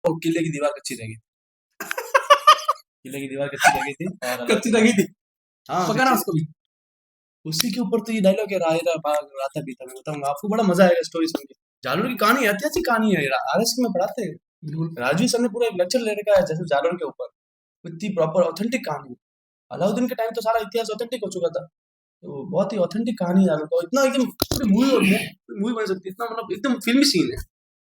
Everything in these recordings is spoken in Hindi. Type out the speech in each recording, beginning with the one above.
वो किले की दीवार कच्ची रह गई, किले की दीवार कच्ची रह गई थी और कच्ची लगी थी, हाँ पकाना कच्ची, उसको भी। उसी के ऊपर तो ये डायलॉग है, रायरा बाग राता बीता, मैं बताऊंगा आपको, बड़ा मजा आएगा स्टोरी सुन के। जालोर की कहानी ऐतिहासिक कहानी है, आरएस में पढ़ाते हैं, बिल्कुल। राजवी सर ने पूरा एक लेक्चर ले रखा है जैसे जालोर के ऊपर, इतनी प्रॉपर ऑथेंटिक कहानी। अलाउद्दीन के टाइम तो सारा इतिहास ऑथेंटिक हो चुका था, तो बहुत ही ऑथेंटिक कहानी है जालोर का, इतना एकदम पूरी मूवी मूवी बन सकती है, इतना मतलब एकदम फिल्मी सीन है।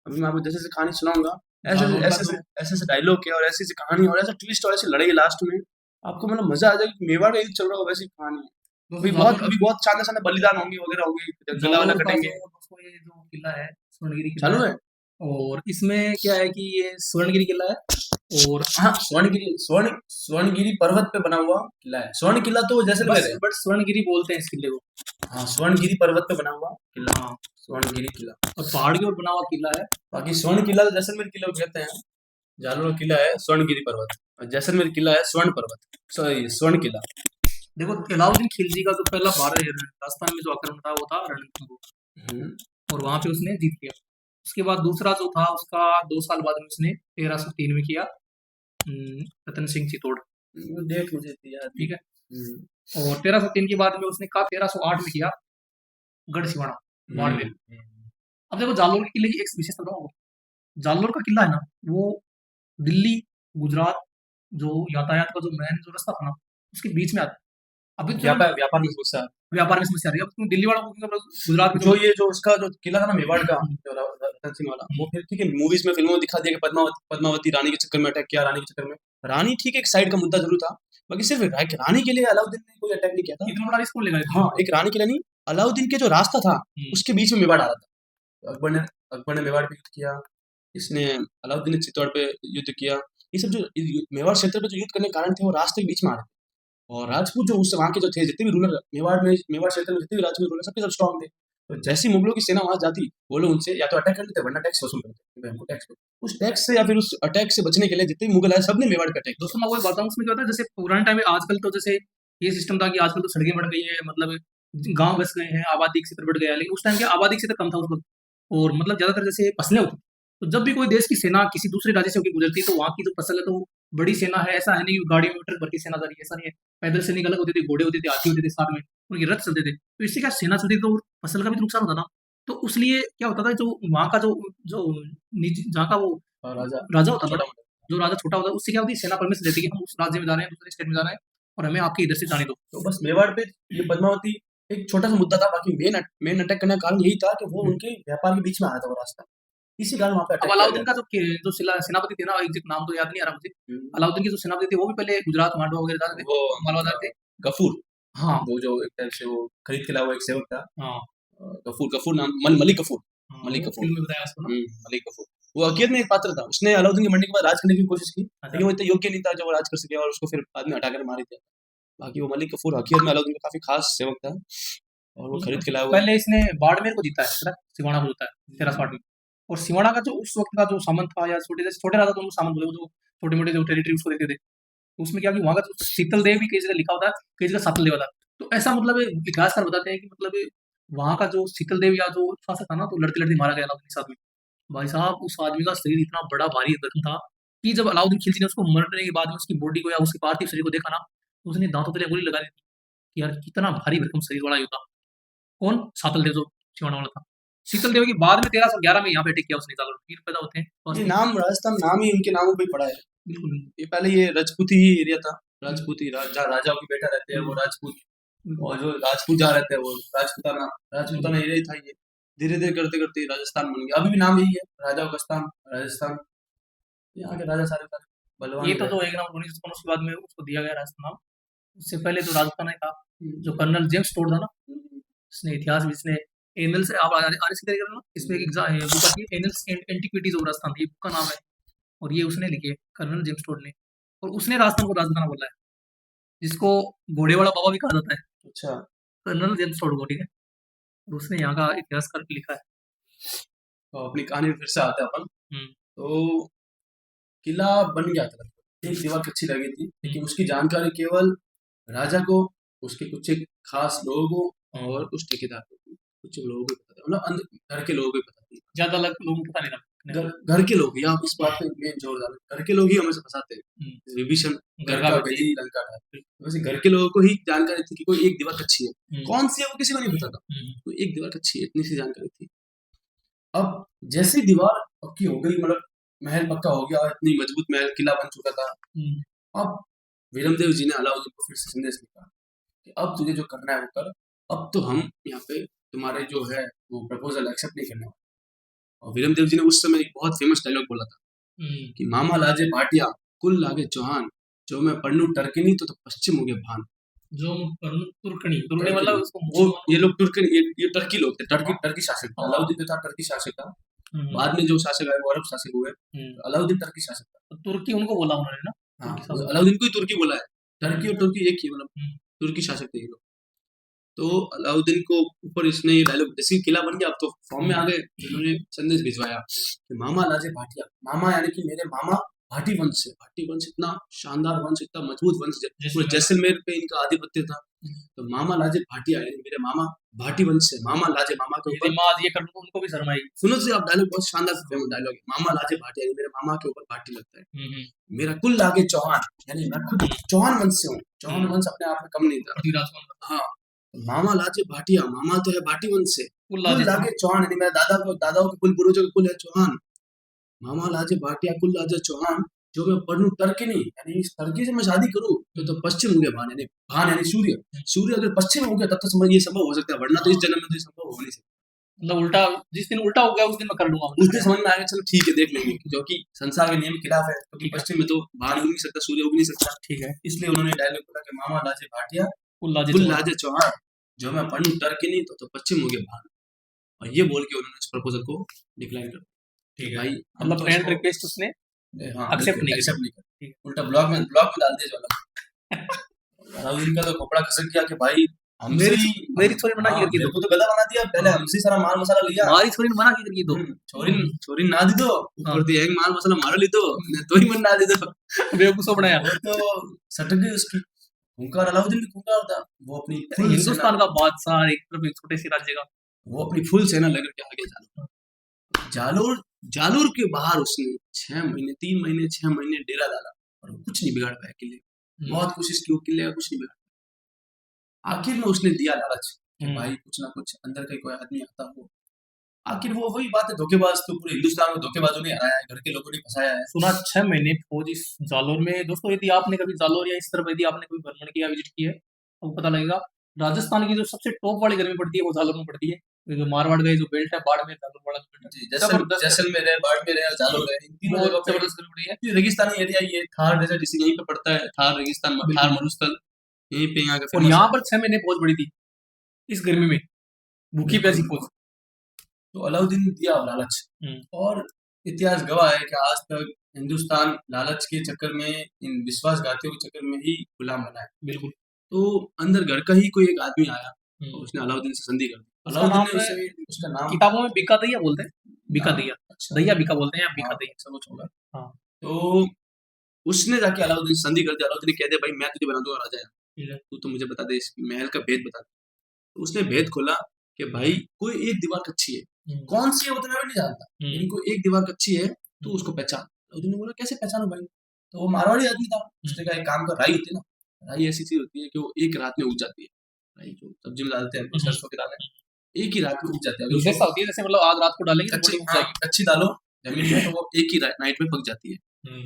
अभी मैं आपको जैसे जैसे कहानी सुनाऊंगा, ऐसे जालोर का ऐसे जो ऐसे ऐसे डायलॉग है और ऐसी ऐसी कहानी और ऐसा ट्विस्ट और ऐसी लड़ाई लास्ट में, आपको मतलब मजा आ जाएगा कि मेवाड़ का युद्ध चल रहा हो वैसी कहानी है। दोस्तों जालोर अभी बहुत शानदार शानदार बलिदान होंगे वगैरह होंगे, गला वाला जालोर का जो कटेंगे। दोस्तों ये जो किला है स्वर्णगिरी किला चालू है। है। और इसमें क्या है कि ये स्वर्णगिरी किला है। और हाँ स्वर्णगिरी पर्वत पे बना हुआ किला है, स्वर्ण किला तो जैसलमेर बस है। बट स्वर्णगिरी बोलते हैं इस किले को। हाँ स्वर्णगिरी पर्वत पे बना हुआ किला, हाँ। स्वर्णगिरी किला। और पहाड़ के ऊपर बना हुआ किला है। बाकी स्वर्ण किला तो जैसलमेर किला को कहते हैं, जालोर किला है स्वर्णगिरी पर्वत और जैसलमेर किला है स्वर्ण पर्वत, सॉरी स्वर्ण किला। देखो अलाउद्दीन खिलजी का जो पहला भारत राजस्थान में जो आक्रमण था वो था रणथंभौर। हम्म, और वहां पे उसने जीत लिया। उसके बाद दूसरा जो था उसका 2 साल बाद में उसने 1303 में किया, रतन सिंह चित्तौड़। देख मुझे तो याद नहीं। ठीक है। और 1303 के बाद में उसने कहा 1308 में किया गढ़ सिवाड़ा, बाड़मेर। अब देखो जालोर के किले की एक विशेषता बताऊं आपको। जालोर का किला है ना, वो दिल्ली गुजरात जो यातायात का जो मेन जो रास्ता था ना, उसके बीच में आता है। अभी तो व्यापार व्यापार में घुसा। व्यापार में समस्या आ रही है। अब तुम दिल्ली वालों को क्योंकि गुजरात में जो जो ये जो उसका जो किला था ना मेवाड़ का, जो रतन सिंह वाला, वो फिर ठीक है मूवीज में फिल्मों में दिखा दिया कि पद्मावती रानी के चक्कर में अटैक किया, रानी के चक्कर में, रानी ठीक है एक साइड का मुद्दा जरूर था, बाकी सिर्फ रानी के लिए अलाउद्दीन ने कोई अटैक नहीं किया था। इतना बड़ा रिस्क कौन लेगा इतना हाँ बड़ा? एक रानी के लिए नहीं, अलाउद्दीन के जो रास्ता था उसके बीच में मेवाड़ आ रहा था, अकबर ने मेवाड़ पे युद्ध किया, इसने अलाउद्दीन ने चित्तौड़ पे युद्ध किया, ये सब जो मेवाड़ क्षेत्र पे जो युद्ध करने के कारण थे वो रास्ते के बीच में आ रहे थे। और राजपूत जो उस वहाँ के जो थे जितने भी रूलर मेवाड़ क्षेत्र में जितने भी राजपूत रूलर सबके सब स्ट्रॉन्ग थे, तो जैसी मुगलों की सेना वहां जाती, वो लोग उनसे या तो अटैक कर लेते वरना टैक्स वसूल करते कि भाई हमको टैक्स दो। उस टैक्स से या फिर उस अटैक से बचने के लिए जितने भी मुगल आए सबने मेवाड़ पे अटैक दोस्तों मैं वही बताऊँ उसमें क्या होता है, जैसे पुराने टाइम में आजकल तो जैसे ये सिस्टम था कि आजकल तो सड़कें बढ़ गई है, मतलब गांव बस गए हैं, आबादी का क्षेत्र बढ़ गया है, लेकिन उस टाइम क्या आबादी का क्षेत्र कम था उस वक्त। और मतलब ज्यादातर जैसे फसलें होती थी। तो जब भी कोई देश की सेना किसी दूसरे राज्य से होकर गुजरती है तो वहाँ की जो फसल है तो बड़ी सेना है, ऐसा है नहीं कि गाड़ी में ट्रक भर की सेना जा रही है, ऐसा नहीं है। पैदल सैनिक अलग होते थे, घोड़े होते थे, हाथी होते थे, साथ में उनके रथ चलते थे, तो इससे क्या सेना चलती थी तो फसल का भी तो नुकसान होता था। तो उसलिए क्या होता था, जो वहाँ का जो जो निज जहाँ का वो था। राजा राजा होता था छोटा ना, जो राजा छोटा होता है उससे क्या होती है, सेना परमिशन देती है कि हम उस राज्य में जा रहे हैं, दूसरे स्टेट में जा रहे हैं और हमें आपके इधर से जाने दो। तो बस मेवाड़ पे ये पद्मावती एक छोटा सा मुद्दा था, बाकी मेन अटैक करने का कारण यही था कि वो उनके व्यापार के बीच में आया था वो रास्ता, इसी कारण वहाँ पे अब अटैक किया अलाउद्दीन गया का था। जो सेनापति थे ना, एग्जैक्ट नाम तो याद नहीं आ रहा मुझे। हम्म, अलाउद्दीन के जो सेनापति थे वो भी पहले गुजरात मांडवा वगैरह जाते थे, वो मालवादार थे। गफूर, हाँ। वो जो एक टाइप से वो खरीद के लाया हुआ एक सेवक था, हाँ। गफूर गफूर नाम, मलिक गफूर, हाँ, मलिक वो गफूर। फिल्म में बताया उसको ना। मलिक गफूर, वो अकियत में एक पात्र था, उसने अलाउद्दीन की मंडी के बाद राज करने की कोशिश की, अच्छा। लेकिन वो इतना योग्य नहीं था जो वो राज कर सके और उसको फिर बाद में हटा कर मार दिया। बाकी वो मलिक गफूर हकीकत में अलाउद्दीन का काफी खास सेवक था और वो खरीद के लाया हुआ। पहले इसने बाड़मेर को जीता है, पता है? सिवाना को जीता है 1360 में। और सिवाना का जो उस वक्त का जो सामंत था या छोटे जैसे छोटे राजा तो उनको सामंत बोले, वो जो छोटे मोटे जो टेरिटरी उसको देते थे। तो उसमें क्या कि वहाँ का जो शीतल देव भी कई जगह लिखा होता है, कई जगह सातल देव होता है। तो ऐसा मतलब इतिहासकार बताते हैं कि मतलब वहाँ का जो शीतल देव या जो शासक था ना, तो लड़ते लड़ते मारा गया अलाउद्दीन के साथ में। भाई साहब उस आदमी का शरीर इतना बड़ा भारी भरकम था कि जब अलाउद्दीन खिलजी ने उसको मरने के बाद में उसकी बॉडी को या उसके पार्थिव शरीर को देखा ना, तो उसने दांतों तले गोली लगा दी थी कि यार कितना भारी भरकम शरीर वाला योद्धा। कौन? सातल देव जो सिवाना वाला था। शीतल देव की बाद में 1311 में यहाँ पे अटैक किया उसने, जालोर वीर पैदा होते हैं और ये नाम राजस्थान नाम ही उनके नामों पे ही पड़ा है। बिल्कुल ये पहले ये राजपूती ही एरिया था, राजपूती राजा राजाओं की बेटा रहते हैं वो राजपूत, और जो राजपूत जहाँ रहते हैं वो राजपूताना एरिया ही था ये। धीरे धीरे करते करते ये राजस्थान बन गया, अभी भी नाम यही है, राजाओं का स्थान राजस्थान। यहाँ के राजा सारे सारे बलवान ये ही तो रहे। एक नाम 1955 के बाद में उसको दिया गया राजस्थान नाम। उससे पहले तो राजस्थान ही था। जो कर्नल जेम्स टोड था ना, इसने इतिहास में इसने एनल्स आप आर सी तरीके ना, इसमें एक एग्जाम बुक आती है annuls and antiquities of Rajasthan, ये बुक का नाम है। और ये उसने लिखी है, कर्नल जेम्स टोड ने। और उसने राजस्थान को राजस्थान बोला है, जिसको घोड़े वाला बाबा भी कहा जाता है, अच्छा, कर्नल जेम्स टोड को। ठीक है। और उसने यहाँ का इतिहास कर लिखा है। तो अपनी कहानी में फिर से आते हैं अपन। हम्म। तो किला बन गया था, एक दीवार कच्ची लगी थी, लेकिन हम्म। उसकी जानकारी केवल राजा को, उसके कुछ एक खास लोगों को और उस ठेकेदार को, कुछ लोगों को पता था, मतलब घर के लोगों को पता थी। ज्यादा लोगों को पता नहीं था। घर के लोग, यहाँ इस बात पे मेन जोर डालो, घर के लोग ही हमें फंसाते हैं। विभीषण घर का भेदी लंका ढाल, वैसे घर के लोगों को ही जानकारी थी कि कोई एक दीवार कच्ची है, कौन सी है वो किसी को नहीं पता था, कोई एक दीवार कच्ची है, इतनी सी जानकारी थी। अब जैसी दीवार पक्की हो गई, मतलब महल पक्का हो गया, इतनी मजबूत महल किला बन चुका था। अब वीरमदेव जी ने अलाउद्दीन को फिर से संदेश लिखा कि अब तुझे जो करना है वो कर, अब तो हम यहाँ पे तुम्हारे जो है वो प्रपोजल एक्सेप्ट नहीं करने वाले। और वीरमदेव जी ने उस समय एक बहुत फेमस डायलॉग बोला था कि मामा लाजे भाटिया कुल लागे चौहान, जो मैं पढ़नू टर्किनी तो पश्चिम हो गया भान। जो तुर्कनी तुर्कनी मतलब उसको वो ये लोग तुर्की, ये टर्की लोग थे, टर्की शासक था। अलाउद्दीन जो था टर्की शासक था, बाद में जो शासक आए वो अरब शासक हुए, अलाउद्दीन टर्की शासक था। तो तुर्की उनको बोला उन्होंने ना, हाँ, अलाउद्दीन को ही तुर्की बोला है, टर्की और तुर्की एक ही, मतलब तुर्की शासक थे ये लोग। तो अलाउद्दीन को ऊपर इसने ये डायलॉग, जैसे ही किला बन गया अब तो फॉर्म में आ गए, उन्होंने संदेश भिजवाया कि मामा लाजे भाटिया, मामा यानी कि मेरे मामा भाटी वंश से, भाटी वंश इतना शानदार वंश, इतना मजबूत वंश, पूरे जैसलमेर पे इनका आधिपत्य था। तो मामा लाजे भाटिया यानी मेरे मामा भाटी वंश से, मामा लाजे, मामा के ऊपर ये कर दो उनको भी शर्म आई। सुनो से आप डायलॉग, बहुत शानदार फेमस डायलॉग है, मामा लाजे भाटिया यानी मेरे मामा के ऊपर भाटी लगता है। मेरा कुल लागे चौहान यानी मैं खुद चौहान वंश से हूँ, चौहान वंश अपने आप में कम नहीं था। हाँ, मामा लाजे भाटिया, मामा तो है भाटी वंश से, कुल लागे चौहान यानी मेरे दादाओं के कुल पूर्वजों के कुल है चौहान। मामा लाजे भाटिया कुल लाजे चौहान, जो मैं पढ़ूं टर्किनी यानी इस टर्की से मैं शादी करूं तो पश्चिम हो गया भान, यानी भान यानी सूर्य, सूर्य अगर पश्चिम हो गया तब तो समझ ये संभव हो सकता है, वरना तो इस जन्म में तो संभव हो नहीं सकता। मतलब उल्टा, जिस दिन उल्टा हो गया उस दिन मैं कर लूंगा, उस दिन समझ में आएगा, चलो ठीक है देख लेंगे, जो कि संसार के नियम के खिलाफ है, क्योंकि पश्चिम में तो भान हो नहीं सकता, सूर्य हो नहीं सकता। ठीक है, इसलिए उन्होंने डायलॉग बोला कि मामा लाजे भाटिया कुल लाजे चौहान, जो मैं पढ़ूं टर्किनी तो पश्चिम हो गया भान। और ये बोल के उन्होंने इस प्रपोजल को डिक्लाइन कर दिया। ठीक है भाई, मतलब फ्रेंड रिक्वेस्ट उसने एक्सेप्ट नहीं कर, उल्टा ब्लॉग में डाल दिया वाला। अलाउद्दीन का तो कपड़ा खसक गया कि भाई मेरी छोरी मना की करके तो गधा बना दिया, पहले हमसे सारा माल मसाला लिया, हमारी छोरी मना की करके दो, छोरी ना दी दो, ऊपर दी हैंग माल मसाला मार ली तो ही मन ना दी दो, बेवकूफ बनाया। तो सटक गई उसकी खूंखार, अलाउद्दीन की खूंखार था वो, अपनी हिंदुस्तान का बादशाह, एक तरफ एक छोटे से राज्य का, वो अपनी फुल सेना लेकर के आगे जालोर, जालोर के बाहर उसने 6 महीने 3 महीने 6 महीने डेरा डाला और कुछ नहीं बिगाड़ पाया किले, बहुत कोशिश की किले का कुछ नहीं बिगाड़ पाया। आखिर में उसने दिया लालच कि भाई कुछ ना कुछ अंदर का कोई आदमी आता हो। आखिर वो वही बात है, धोखेबाज तो पूरे हिंदुस्तान में धोखेबाजों ने हराया है, घर के लोगों ने फंसाया है। सुना 6 महीने फौज इस जालोर में। दोस्तों यदि आपने कभी जालोर या इस तरफ यदि आपने कोई भ्रमण किया, विजिट किया है, तो पता लगेगा राजस्थान की जो सबसे टॉप वाली गर्मी पड़ती है वो जालोर में पड़ती है। जो मारवाड़ का जो बेल्ट है, बाड़मेर जालोर वाला बेल्ट है, जैसलमेर है, बाड़मेर है, जालोर है, इन तीनों जगह पे जबरदस्त गर्मी पड़ी है। रेगिस्तानी एरिया ये थार डेजर्ट इसी यहीं पे पड़ता है, थार रेगिस्तान, थार मरुस्थल यहीं पे, यहाँ का। और यहाँ पर 6 महीने फौज पड़ी थी इस गर्मी में, भूखी प्यासी फौज। तो अलाउद्दीन दिया लालच, और इतिहास गवाह है कि आज तक हिंदुस्तान लालच के चक्कर में, इन विश्वासघातियों के चक्कर में ही गुलाम बना है। बिल्कुल। तो अंदर घर का ही कोई एक आदमी आया तो उसने अलाउद्दीन से संधि कर दी। अलाउद्दीन ने उसका नाम किताबों में बिका दैया बोलते हैं, बिका दैया, दैया बिका बोलते हैं, बिका दैया सब कुछ होगा। हाँ, तो उसने जाके अलाउद्दीन से संधि कर दिया। अलाउद्दीन ने कह दिया भाई मैं तुझे बना दूंगा राजा, तू तो मुझे बता दे इस महल का भेद बता दे। तो उसने भेद खोला कि भाई कोई एक दीवार कच्ची है, कौन सी है उतना भी नहीं जानता, लेकिन कोई एक दीवार कच्ची है तो उसको पहचान। अलाउद्दीन ने बोला कैसे पहचानो भाई, तो वो मारवाड़ी आदमी था, उसने कहा एक काम कर, राई होती है ना, राई ऐसी चीज होती है कि वो एक रात में उग जाती है, राई जो सब्जी में डालते हैं सरसों के दाने, एक ही रात में उग जाती है। जैसा होती है जैसे मतलब आज रात को डालेंगे कच्ची डालो जमीन में तो वो एक ही नाइट में पक जाती है।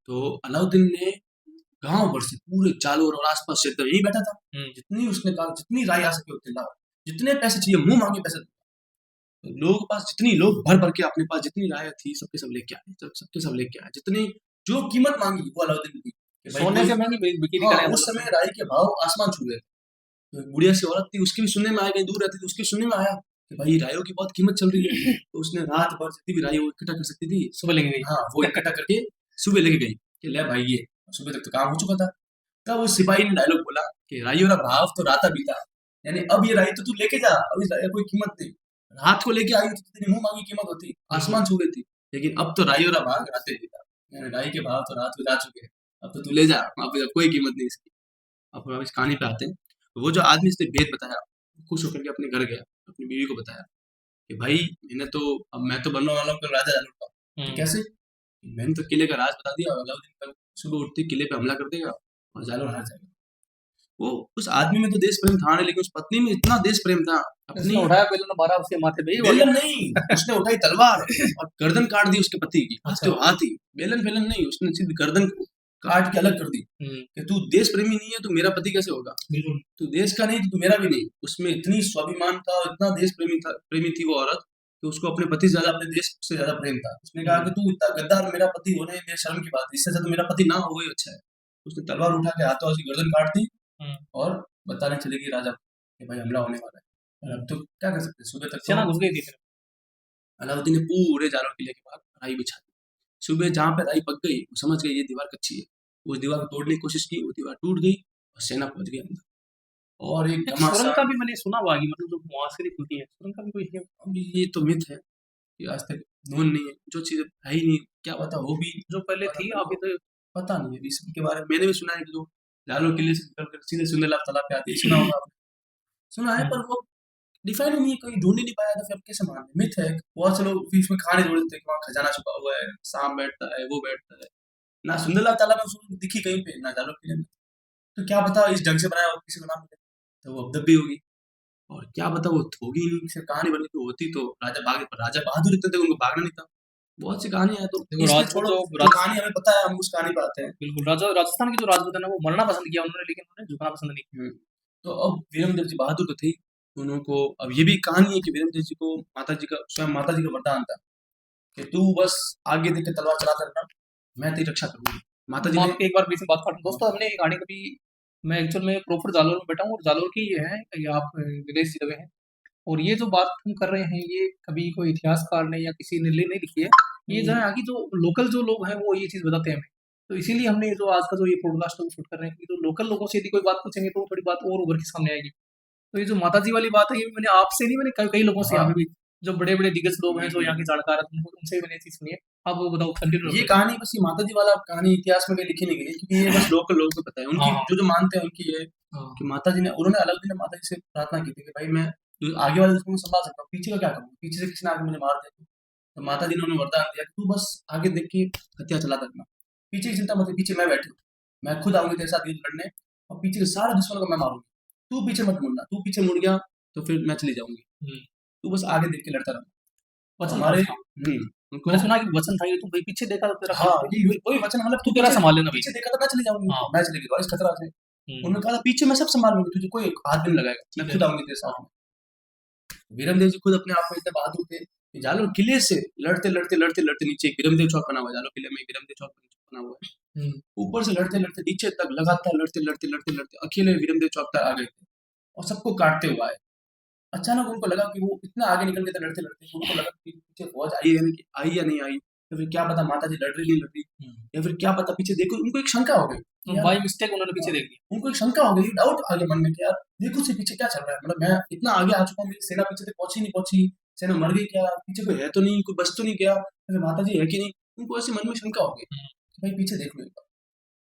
तो अलाउद्दीन ने गांव भर से पूरे जालोर और आसपास क्षेत्र यही बैठा था, जितनी उसने कहा जितनी राय आ सके उतनी लाओ, जितने पैसे चाहिए मुंह मांगे पैसे। तो लोगों के पास जितनी लोग भर भर के अपने पास जितनी राय थी सबके सब लेके आए, सबके सब लेके आए, जितनी जो कीमत मांगी वो अलाउद्दीन की। सोने से महंगी बिक्री करें। उस समय राय के भाव आसमान छू गए। तो बुढ़िया सी औरत थी, उसके भी सुनने में आया, कहीं दूर रहती थी, उसके सुनने में आया कि भाई रायों की बहुत कीमत चल रही है। तो उसने रात भर जितनी भी राय वो इकट्ठा कर सकती थी सुबह लेके गई। हाँ, वो इकट्ठा करके सुबह लेके गई कि ले भाई ये, सुबह तक तो काम हो चुका था। तब उस सिपाही ने डायलॉग बोला कि राइयों का भाव तो राता बीता, यानी अब ये राई तो तू लेके जा, अब इस राई कोई कीमत नहीं। रात को लेके आई तो तेरी मुंह मांगी कीमत होती, आसमान छू गई थी, लेकिन अब तो राइयों का भाग राते बीता, यानी राई के भाव तो रात को जा चुके हैं, अब तो तू ले जा, अब कोई कीमत नहीं इसकी। अब इस कहानी पे आते हैं। वो जो आदमी इसने भेद बताया, खुश होकर के अपने घर गया, अपनी बीवी को बताया कि भाई मैंने तो, अब मैं तो बनने वाला हूँ राजा जालूर का, कि हम्म। कैसे? मैंने तो किले का राज बता दिया, अलाउद्दीन कल सुबह उठते ही किले पे हमला कर देगा और जालौर हार जाएगा। वो उस आदमी में तो देश प्रेम था नहीं, लेकिन उस पत्नी में इतना देश प्रेम था उसने अपनी। उठाया बेलन और मारा उसके माथे पे, ही हो बेलन गया। नहीं, उसने उठाई तलवार और गर्दन काट दी उसके पति की, अच्छा। हाथ हाथ ही। बेलन फेलन नहीं, उसने सीधी गर्दन काट के अलग कर दी कि तू देश प्रेमी नहीं है तो मेरा पति कैसे होगा? बिल्कुल। तू देश का नहीं तो तू मेरा भी नहीं। उसमें इतनी स्वाभिमान था और इतना देश प्रेमी थी वो औरत कि उसको अपने पति से ज्यादा अपने देश से ज्यादा प्रेम था। उसने कहा कि तू इतना गद्दार मेरा पति होने मेरे शर्म की बात है, इससे ज्यादा मेरा पति ना हो वही अच्छा है। उसने तलवार उठा के हाथों से गर्दन काट दी और बताने चली गई राजा को कि भाई हमला होने वाला है। और अब तो क्या कर सकते हैं, सुबह तक सेना तो घुस गई थी फिर। अलाउद्दीन ने पूरे जालौर किले के बाद राई बिछा दी। सुबह जहाँ पे राई पक गई वो समझ गई ये दीवार कच्ची है। उस दीवार को तोड़ने की कोशिश की, वो दीवार टूट गई और सेना पहुंच गई अंदर। और एक एक सुरंग का घमासान। भी मैंने सुना हुआ है कि मतलब जो मुहासिर खुलती है, सुरंग का भी कोई है? अब ये तो मिथ है कि आज तक नोन नहीं है, जो चीजें है ही नहीं, क्या पता वो भी। जो पहले पर थी अपने अभी को तो। पता नहीं है इसके बारे में। मैंने भी सुना है कि जो लालू किले से निकल कर सीधे सुंदरलाल तालाब पे आती है, सुना होगा आपने। सुना है पर वो डिफाइन ही नहीं है, कोई ढूंढ ही नहीं पाया, तो फिर अब कैसे मान मिथ है। बहुत से लोग फिर इसमें कहानी जोड़ देते हैं कि वहाँ खजाना छुपा हुआ है, सांप बैठता है, वो बैठता है। ना सुंदरलाल तालाब में उसको दिखी कहीं पे, ना जालो किले में। तो क्या पता इस ढंग से बनाया हो किसी को ना मिले, तो वो अबदब भी होगी। और क्या पता वो होगी ही नहीं, सिर्फ कहानी बनी, तो होती तो राजा भागे, पर राजा बहादुर इतने थे उनको भागना नहीं था। बहुत सी कहानियां हैं, तो देखो इसलिए राजपूत छोड़ो, जो जो कहानी हमें पता है हम उस कहानी पर आते हैं। बिल्कुल राजस्थान के जो राजपूत है ना वो मरना पसंद किया उन्होंने, लेकिन उन्होंने झुकना पसंद नहीं हुँ। तो अब वीरमदेव जी बहादुर तो थे, उनको अब ये भी कहानी है कि वीरमदेव जी को स्वयं माता जी का वरदान था कि तू बस आगे देख के तलवार चलाता रहना, मैं तेरी रक्षा करूँगी। माता जी किया। ने। मैं एक बार बीच में बात काटूं दोस्तों, हमने ये कहानी कभी, मैं एक्चुअल में प्रॉपर जालोर में बैठा हूँ और जालोर की ये है, ये आप विदेश जगह है। और ये जो बात हम कर रहे हैं ये कभी कोई इतिहासकार ने या किसी ने नहीं लिखी है। ये जो है आगे जो लोकल जो लोग हैं वो ये चीज़ बताते हैं हमें। तो इसीलिए हमने ये जो आज का जो ये पॉडकास्ट है वो शूट कर रहे हैं कि जो लोकल लोगों से यदि कोई बात पूछेंगे तो थोड़ी बात और उभर के सामने आएगी। तो ये जो माताजी वाली बात है ये मैंने आपसे नहीं, मैंने कई कई लोगों से यहाँ हाँ, पे भी जो बड़े-बड़े दिग्गज लोग हैं जो यहाँ के जानकार हैं उनसे भी मैंने ये चीज़ सुनी है। आप वो बताओ, कंटिन्यू ये रखो। कहानी बस ये माता जी वाला कहानी इतिहास में कहीं लिखी नहीं गई है, क्योंकि ये बस लोकल लोगों को पता है। हाँ, उनकी हाँ। जो मानते हैं उनकी ये हाँ। कि माता जी ने उन्होंने अलाउद्दीन ने माता जी से प्रार्थना की थी कि भाई मैं जो आगे वाले दुश्मन को संभाल सकता हूँ, पीछे का क्या करूँ? पीछे से किसी ने आके मुझे मार दिया तो माता जी ने उन्हें वरदान दिया कि तू बस आगे देख के हथियार चलाता रहना। पीछे की चिंता मत कर, पीछे मैं बैठी हूँ। मैं खुद आऊँगी तेरे साथ युद्ध लड़ने और पीछे के सारे दुश्मनों को मैं मारूँगी। तू पीछे मत मुड़ना, तू पीछे मुड़ गया तो फिर मैं चली जाऊँगी। हुँ। तू बस आगे देख के लड़ता रहना। वचन था हमारे उसका। उनको। मैंने सुना कि वचन था ये, तुम भाई पीछे देखा तो तेरा हाँ, ये वही वचन मतलब तू तू तेरा पीछे सँभाल लेना भाई। पीछे देखा तो मैं चली जाऊँगी, हाँ। मैं चली गई तो इस खतरा से। हुँ। उन्होंने कहा था पीछे मैं सब सँभाल लूँगी, तुझे कोई हाथ भी नहीं लगाएगा, मैं ठीक है। खुद आऊँगी तेरे साथ में। वीरमदेव जी खुद अपने आप में इतने बहादुर थे कि जालोर किले से लड़ते नीचे एक वीरमदेव चौक बना हुआ है, जालोर किले में एक वीरमदेव चौक बना हुआ है। हुँ। ऊपर से लड़ते नीचे तक लगातार लड़ते अकेले वीरमदेव चौक तक आ गए थे और सबको काटते हुए आए। अचानक उनको लगा कि वो इतना आगे निकल गए थे लड़ते कि उनको लगा कि पीछे फौज आई या नहीं आई, या फिर क्या पता माता जी लड़ रही नहीं लड़ रही, या फिर क्या पता पीछे देखो, उनको एक शंका हो गई कि यार बाय मिस्टेक उन्होंने पीछे देख लिया। उनको एक शंका हो गई, डाउट आ गया मन में कि यार देखो से पीछे क्या चल रहा है, मतलब मैं इतना आगे आ चुका हूँ, मेरी सेना पीछे तक पहुंची नहीं पहुंची, सेना मर गई क्या, पीछे कोई है तो नहीं, कोई बच तो नहीं गया, या फिर माता जी है कि नहीं। उनको ऐसे मन में शंका हो गई कि भाई पीछे देख लो एक बार।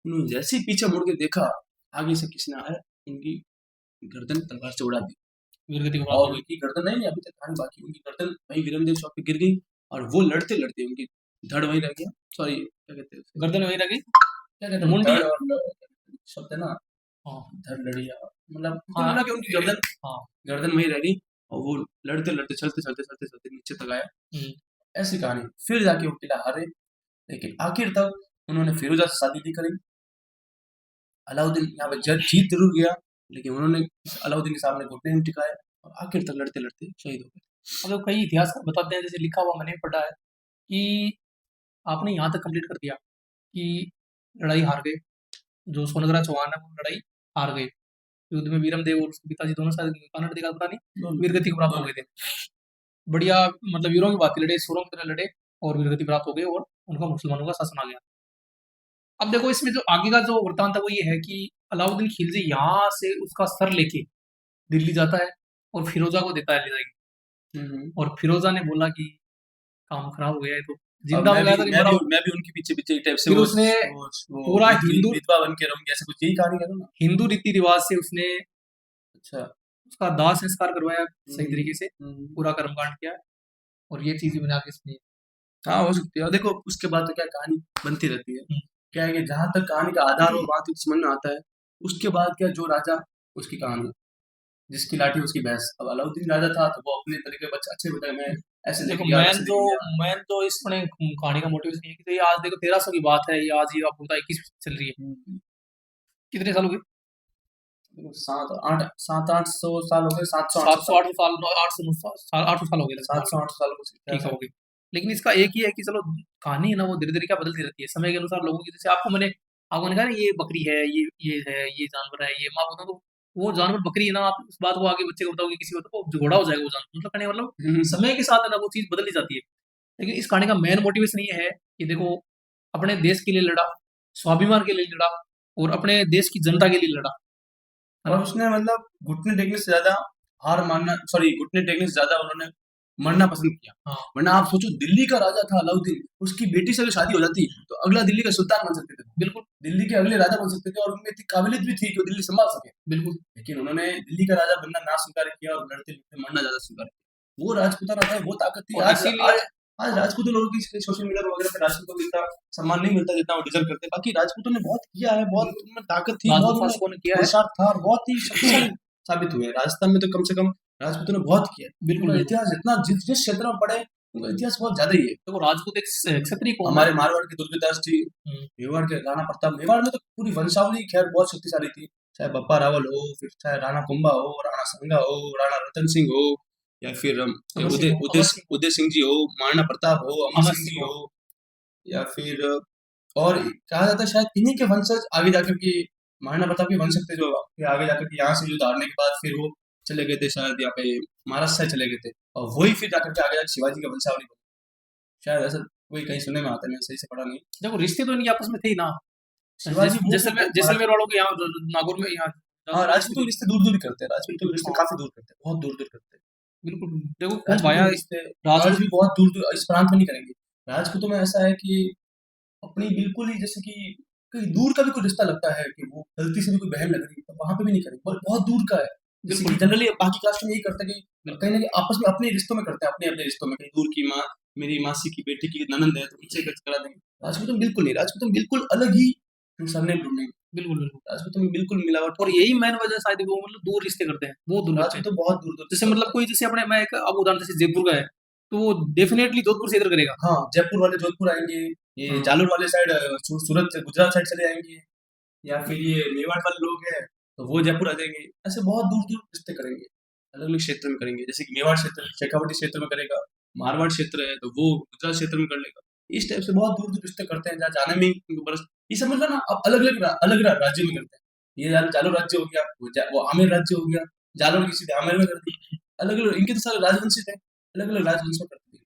उन्होंने जैसे ही पीछे मुड़ के देखा, आगे से किसने आया, उनकी गर्दन तलवार से उड़ा दी। वीरगति को प्राप्त और हो गई। उनकी गर्दन नहीं, अभी तक कहानी बाकी है। उनकी गर्दन वहीं वीरमदेव चौक पे गिर गई और वो लड़ते उनकी धड़ वहीं रह गया। सॉरी, क्या कहते हैं उसे? गर्दन वहीं रह गई। क्या कहते हैं? मुंडी। धड़ और शब्द है ना, हाँ। धड़ लड़िया, मतलब कुल हाँ। मिला के उनकी गर्दन हाँ। गर्दन वहीं रह गई और वो लड़ते चलते नीचे तक आया। हुँ। ऐसी कहानी। फिर जाके वो किला हारे, लेकिन आखिर तक उन्होंने फिरोजा से शादी नहीं करी। अलाउद्दीन यहाँ पे जीत जरूर गया, लेकिन उन्होंने अलाउद्दीन के सामने घुटने नहीं टिकाए और आखिर तक लड़ते शहीद हो गए। मतलब कई इतिहासकार बताते हैं, जैसे लिखा हुआ मैंने भी पढ़ा है कि आपने यहाँ तक कंप्लीट कर दिया कि लड़ाई हार गए। जो सोनगरा चौहान है वो लड़ाई हार गए। युद्ध में वीरमदेव और उसके पिताजी दोनों शायद कन्नड़ दिखा पता नहीं, वीरगति को प्राप्त हो गए थे। बढ़िया, मतलब वीरों की बात थी, लड़े सूरों की तरह लड़े और वीरगति प्राप्त हो गए और उनका मुसलमानों का शासन आ गया। अब देखो इसमें जो आगे का जो वृत्तांत है वो ये है कि अलाउद्दीन खिलजी यहाँ से उसका सर लेके दिल्ली जाता है और फिरोजा को देता है ले जाएगी। और फिरोजा ने बोला कि काम खराब हो गया है, तो जिंदा हो गया था कि मरा हो। मैं भी उनके पीछे टाइप से फिर उसने वो पूरा हिंदू विधवा बन के रहूंगी, ऐसे कुछ यही कहानी है ना। हिंदू रीति रिवाज से उसने अच्छा। उसका दाह संस्कार करवाया सही तरीके से, हम्म। पूरा कर्मकांड किया और ये चीज भी मैंने आगे सुनी है। हाँ, हो सकती है। और देखो उसके बाद तो क्या कहानी बनती रहती है। हुँ। क्या है कि जहाँ तक कहानी का आधार और वहाँ तक समझ में आता है, उसके बाद क्या जो राजा उसकी कहानी, जिसकी लाठी उसकी भैंस। अब अलाउद्दीन राजा था तो वो अपने तरीके बच अच्छे बताए मैं ऐसे देखो लेके गया, वैसे लेके गया। मेन जो इसमें कहानी का मोटिवेशन ये है कि ये आज देखो 1300 की बात है, ये आज ये आपको पता है 21 चल रही है। हुँ, कितने साल हो गए? देखो 7-8 साल हो गए, 700-800 700 साल, 800 साल 800 साल 800 साल हो गए लगभग मान लो। 700-800 साल कुछ ठीक है, ऐसा। हो गई। लेकिन इसका एक ही है कि चलो कहानी है ना वो धीरे-धीरे क्या बदलती रहती है। समय के अनुसार लोगों की जैसे आपको मैंने कहा ना ये बकरी है, ये है, ये जानवर है, ये मैं आपको बताऊँ तो वो जानवर बकरी है ना आप उस बात को आगे बच्चे को बताओगे किसी को तो वो घोड़ा हो जाएगा वो जानवर। मतलब कहने का मतलब हुँ, समय के साथ है ना वो चीज़ बदलती जाती है। लेकिन इस कहानी का मेन मोटिवेशन ये है कि देखो अपने देश के लिए लड़ा, स्वाभिमान के लिए लड़ा और अपने देश की जनता के लिए लड़ा, है और ना? उसने मतलब घुटने टेकने से ज़्यादा घुटने टेकने से ज़्यादा उन्होंने मरना पसंद किया। हाँ, वरना आप सोचो दिल्ली का राजा था अलाउद्दीन, उसकी बेटी से अगर शादी हो जाती तो अगला दिल्ली का सुल्तान बन सकते थे। बिल्कुल, दिल्ली के अगले राजा बन सकते थे और उनमें इतनी काबिलियत भी थी कि वो दिल्ली सँभाल सके। बिल्कुल। लेकिन उन्होंने दिल्ली का राजा बनना ना स्वीकार किया और लड़ते-लड़ते मरना ज़्यादा स्वीकार किया। वो राजपूताना था, वो ताकत थी। और आज इसीलिए आज आज राजपूतों लोगों की सोशल मीडिया वगैरह पे राजपूतों को इतना सम्मान नहीं मिलता जितना वो डिज़र्व करते हैं। बाकी राजपूतों ने बहुत किया है, बहुत उनमें ताकत थी, राजपूत बहुत उन्हें शासकों ने किया है। पुरुषार्थ था और बहुत ही शक्तिशाली साबित हुए हैं। राजस्थान में तो कम से कम राजपूतों ने बहुत किया है। बिल्कुल, उनका बिल्कुल। इतिहास इतना जिस जिस क्षेत्र में पढ़े, उनका इतिहास बहुत ज़्यादा ही है। देखो राजपूत एक क्षत्रिय कौम है। हमारे मारवाड़ के दुर्गादास जी, हुँ, मेवाड़ के राणा प्रताप, मेवाड़ में तो पूरी वंशावली खैर बहुत शक्तिशाली थी। चाहे बप्पा रावल हो, फिर चाहे राणा कुंभा हो, राणा सांगा हो, राणा रतन सिंह हो, या फिर अमर सिंह हो, उदय सिंह जी हो, महाराणा प्रताप हो, अमर अमर सिंह सिंह जी हो। हो, या फिर और कहा जाता है शायद इन्हीं के वंशज आगे जाकर के महाराणा प्रताप के वंशज थे जो फिर आगे जाकर के यहाँ से युद्ध हारने के बाद फिर वो चले गए थे शायद यहाँ पे महाराष्ट्र साइड चले गए थे और वही फिर जाकर के आगे जाकर शिवाजी का वंशावली बनी। शायद ऐसा कोई कहीं सुनने में आता है, मैंने सही से पढ़ा नहीं। देखो रिश्ते तो इनके आपस में थे ही ना। शिवाजी वो जैसलमेर वालों के यहाँ नागौर में यहाँ हाँ, जादूगरों के राजपूतों रिश्ते के थे। रिश्ते दूर-दूर ही करते हैं, राजपूतों के बिल्कुल, रिश्ते हाँ, काफ़ी दूर करते हैं, बहुत दूर-दूर करते हैं। बिल्कुल। देखो कौन राजपूतों भाया के रिश्ते आज राजपूत भी बहुत दूर-दूर इस प्रांत में नहीं करेंगे। राजपूतों में ऐसा है कि अपनी बिल्कुल ही जैसे कि कहीं दूर का भी कोई रिश्ता लगता है कि वो गलती से भी कोई बहन लग रही है, तो वहाँ पे भी नहीं करेंगे, बहुत दूर का है। जैसे कि बिल्कुल, जनरली बाकी कास्ट में यही करते हैं कि बिल्कुल। कहीं न कहीं आपस में अपने रिश्तों में करते हैं, अपने-अपने रिश्तों में, कहीं दूर की माँ, मेरी मासी की बेटी की ननंद है, तो उनसे करा देंगे। राजपूतों में बिल्कुल नहीं, राजपूतों में बिल्कुल अलग ही सरनेम ढूँढेंगे। बिल्कुल, बिल्कुल। राजपूतों में बिल्कुल मिलावट और की यही मेन वजह शायद वो मतलब दूर रिश्ते करते हैं, बहुत दूर करते हैं। राजपूतों बहुत दूर-दूर जैसे रिश्ता मतलब होता है। कोई जैसे अपने मैं एक अब उदाहरण जैसे जयपुर का है, तो वो डेफ़िनेटली जोधपुर से इधर करेगा। हाँ, जयपुर वाले जोधपुर आएँगे, ये हाँ, जालोर वाले साइड सूरत से गुजरात साइड चले जाएँगे, या फिर ये मेवाड़ वाले लोग हैं, तो वो जयपुर आ जाएँगे। ऐसे बहुत दूर-दूर रिश्ते करेंगे, अलग-अलग क्षेत्र में करेंगे। जैसे कि मेवाड़ क्षेत्र, शेखावाटी क्षेत्र में करेगा, मारवाड़ क्षेत्र है, तो वो गुजरात क्षेत्र में कर लेगा। इस टाइप से बहुत दूर-दूर रिश्ते करते हैं, जहाँ जाने में ही उनको बरस ये समझ लो ना अब अलग राज्य में करते हैं। ये जालोर राज्य हो गया, वो आमेर राज्य हो गया, जालोर की सीधे आमेर में कर दी। अलग-अलग इनके तो सारे राजवंशी थे, अलग-अलग राजवंश में करते थे।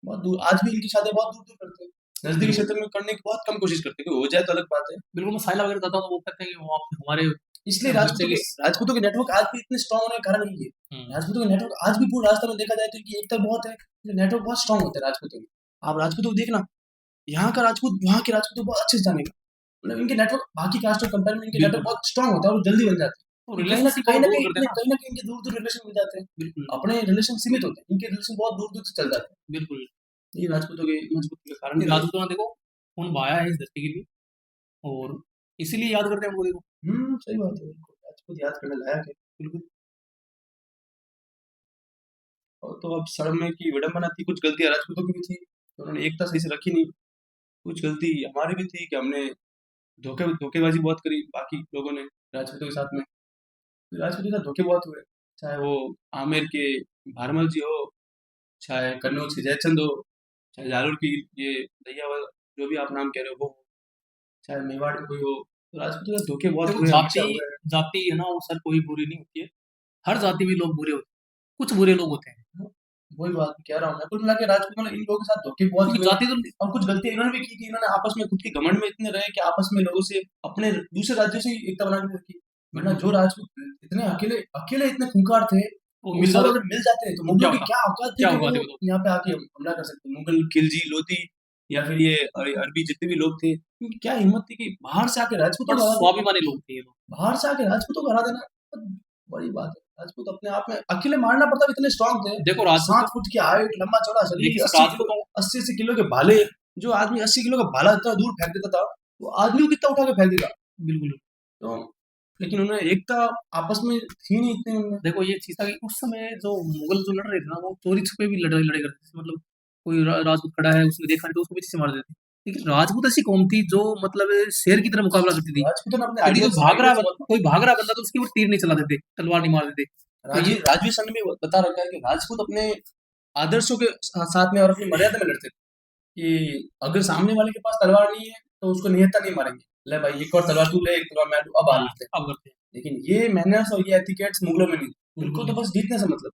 बहुत दूर आज भी इनकी शादियाँ बहुत दूर-दूर करते हैं। नज़दीकी बिल्कुल। क्षेत्र में करने की बहुत कम कोशिश करते हैं, कोई हो जाए तो अलग बात है। बिल्कुल, मैं साइला वगैरह जाता हूँ तो वो कहते हैं कि वो आप हमारे इसलिए बच्चे की राजपूतों के नेटवर्क आज भी इतने स्ट्रॉन्ग होने का कारण यही है। हुँ, राजपूतों के नेटवर्क आज भी पूरे राजस्थान में देखा जाए तो इनकी एकता बहुत है, नेटवर्क बहुत स्ट्रॉन्ग होता है राजपूतों में। आप राजपूतों को देखना, यहाँ का राजपूत वहाँ के राजपूतों को बहुत अच्छे से जानेगा। मतलब इनके नेटवर्क बाकी कास्ट के कंपेयर में इनके नेटवर्क बिल्कुल। बहुत स्ट्रॉन्ग होता है और जल्दी बन जाते हैं। तो ये रिलेशनशिप और दूर करते हैं ना। कहीं न कहीं इनके दूर-दूर रिलेशन मिल जाते हैं। बिल्कुल, अपने रिलेशन सीमित होते हैं, इनके रिलेशन बहुत दूर-दूर से चल जाते हैं। बिल्कुल। ये राजपूतों के मजबूती का कारण नहीं भी है। राजपूतों ने देखो खून बहाया है इस धरती के लिए और इसीलिए याद करते हैं हमको देखो। सही बात है बिल्कुल। राजपूत याद करने लायक है, बिल्कुल। और तो अब समय की विडंबना थी, कुछ गलतियाँ राजपूतों की भी थी, तो उन्होंने एकता सही से रखी नहीं। कुछ गलती हमारी भी थी कि हमने धोखेबाज़ी बहुत करी बाकी लोगों ने राजपूतों के साथ में। राजपूतों के साथ धोखे बहुत हुए, चाहे वो आमेर के भारमल जी हो, चाहे कन्नौज के जयचंद हो, चाहे जालोर की ये दहियावाल जो भी आप नाम कह रहे हो वो हो, चाहे मेवाड़ में कोई हो, तो राजपूतों के साथ धोखे बहुत देखो हुए, जाति हमेशा हुए हैं। जाति है ना वो सर कोई बुरी नहीं होती है। हर जाति में लोग बुरे होते हैं। कुछ बुरे लोग होते हैं। हाँ, वही बात कह रहा हूँ मैं, कुल मिला के राजपूत मतलब इन लोगों के साथ धोखे बहुत क्योंकि हुए जाति तो और कुछ गलतियाँ इन्होंने भी की इन्होंने आपस में खुद के घमंड में इतने रहे कि आपस में लोगों से अपने दूसरे राज्यों से ही एकता बना के रखी। वरना जो राजपूत इतने अकेले अकेले इतने खूंखार थे, वो वो मिल सब जाते अगर मिल जाते हैं तो वो क्या मुगलों की होता? क्या औकात थी क्या कि होगा वो देखो तो। यहाँ पे आके हमला कर सकते। मुगल, खिलजी, लोधी या फिर ये अरबी जितने भी लोग थे, इनकी क्या हिम्मत थी कि बाहर से आके राजपूतों बट को हरा दें। स्वाभिमानी लोग थे ये लोग। बाहर से आके राजपूतों को हरा देना, बड़ी बात है। राजपूत अपने आप में अकेले मारना पड़ता, इतने स्ट्रांग थे। देखो राजपूत 7 फुट की हाइट, लंबा चौड़ा शरीर, लेकिन 80 किलो राजपूतों 80-80 किलो के भाले। जो आदमी 80 किलो का भाला इतना दूर फेंक देता था, वो आदमी को कितना उठा के फेंक देगा। बिल्कुल तो लेकिन उन्हें एकता आपस में थी नहीं इतनी उनमें। देखो ये चीज़ था कि उस समय जो मुगल जो लड़ रहे थे ना, वो चोरी छुपे भी लड़ाई लड़ाई करते थे। मतलब कोई राजपूत खड़ा है, उसने देखा नहीं तो उसको पीछे से मार देते। लेकिन राजपूत ऐसी कौम थी जो मतलब शेर की तरह मुकाबला करती थी। राजपूतों ने अपने यदि आइडिया से बहुत। कोई भाग रहा बंदा तो उसके ऊपर तीर नहीं चलाते थे, तलवार नहीं मारते थे। तो ये राजवीर सन ने भी बता रखा है कि राजपूत अपने आदर्शों के साथ में और अपनी मर्यादा में लड़ते थे। कि अगर सामने वाले के पास तलवार नहीं है तो उसको निहत्था नहीं मारेंगे। ले भाई एक और तलवार तू ले, एक तलवार मैं लूं, अब आ लड़ते हैं। अब करते हैं। लेकिन ये मैनर्स और ये एथिकेट्स मुगलों में नहीं। उनको तो बिल्कुल, बस जीतने से मतलब।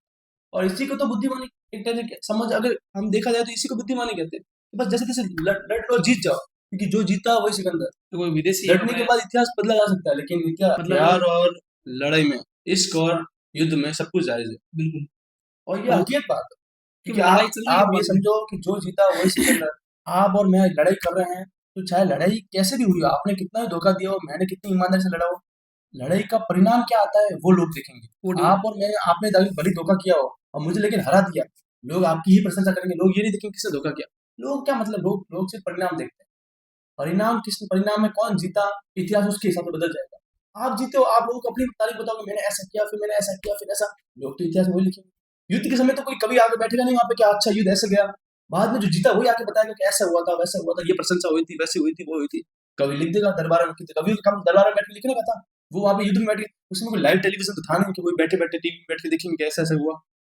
और इसी को तो बुद्धिमानी एक तरह के समझ, अगर हम देखा जाए तो इसी को बुद्धिमानी कहते हैं। तो बस जैसे तैसे लड़ लो, जीत जाओ, क्योंकि जो जीता वही सिकंदर। तो कोई विदेशी लड़ने के हमें बाद इतिहास बदला जा सकता है, लेकिन प्यार मतलब और लड़ाई में, इश्क और युद्ध में सब कुछ जायज है। बिल्कुल, और ये तो हकीकत बात है। कि क्योंकि लड़ाई चल रही है आप ये बाद में। समझो कि जो जीता वही सिकंदर। आप और मैं लड़ाई कर रहे हैं, तो चाहे लड़ाई कैसे भी हुई हो, आपने कितना भी धोखा दिया हो, मैंने कितनी ईमानदारी से लड़ा हो, लड़ाई का परिणाम क्या आता है वो लोग देखेंगे। वो आप और मैं, आपने भले धोखा किया हो और मुझे लेकिन हरा दिया, लोग आपकी ही प्रशंसा करेंगे। लोग ये नहीं देखेंगे किसने धोखा किया। लोग क्या मतलब, लोग सिर्फ परिणाम देखते हैं। परिणाम में कौन जीता, इतिहास उसके हिसाब से बदल जाएगा। आप जीते हो, आप लोगों को अपनी तारीफ बताओगे, मैंने ऐसा किया, फिर मैंने ऐसा किया, फिर ऐसा। लोग तो इतिहास में वही लिखेंगे। युद्ध के समय तो कोई कभी आगे बैठेगा नहीं वहां पे, क्या अच्छा युद्ध ऐसे गया। बाद में जो जीता वही आके बताएगा कि ऐसा हुआ था, वैसा हुआ था, ये प्रशंसा हुई थी, वैसी हुई थी, वो हुई थी। कभी लिख देगा दरबार में, कभी कम दरबार में बैठ के लिखने का था। वो वहां पे युद्ध में बैठ के, उसमें कोई लाइव टेलीविजन तो था नहीं कि कोई बैठे बैठे टीवी में बैठ के देखेंगे कि ऐसा ऐसा हुआ।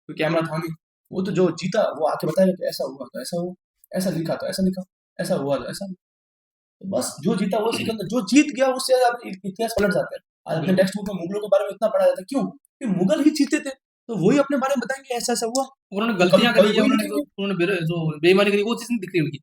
कोई कैमरा था नहीं। वो तो जो जीता वो आके बताएगा कि ऐसा हुआ तो ऐसा हुआ, ऐसा लिखा तो ऐसा लिखा, ऐसा हुआ तो ऐसा। तो बस जो जीता वो सिकंदर, जो जीत गया उससे आप इतिहास पलट जाता है। आज अपने टेक्स्ट बुक में मुगलों के बारे में इतना पढ़ा जाता है, क्यों? कि मुगल ही जीते थे, तो वही अपने बारे में बताएंगे ऐसा ऐसा हुआ। उन्होंने तो कभी गलतियाँ कभी करी है, वही उन्होंने लिखेंगे। जो बेईमानी करी वो चीज़ नहीं दिख रही उनकी।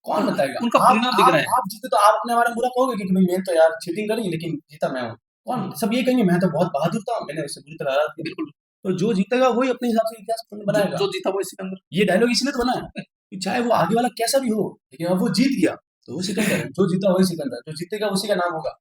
कौन और बताएगा? उनका आप परिणाम दिख आप रहा है। आप जीते तो आप अपने बारे में बुरा कहोगे कि भाई मैंने तो यार चीटिंग करी लेकिन जीता मैं हूँ। कौन? सब ये कहेंगे मैं तो बहुत बहादुर था, मैंने उससे बुरी तरह हरा दिया। बिल्कुल, तो जो जीतेगा वही अपने हिसाब से इतिहास बनाएगा। जो जीता वो सिकंदर। ये डायलॉग इसलिए तो बना है कि चाहे वो आगे वाला कैसा भी हो, लेकिन अब वो जीत गया तो वो सिकंदर है। जो जीता वही सिकंदर, जो जीतेगा उसी का नाम होगा।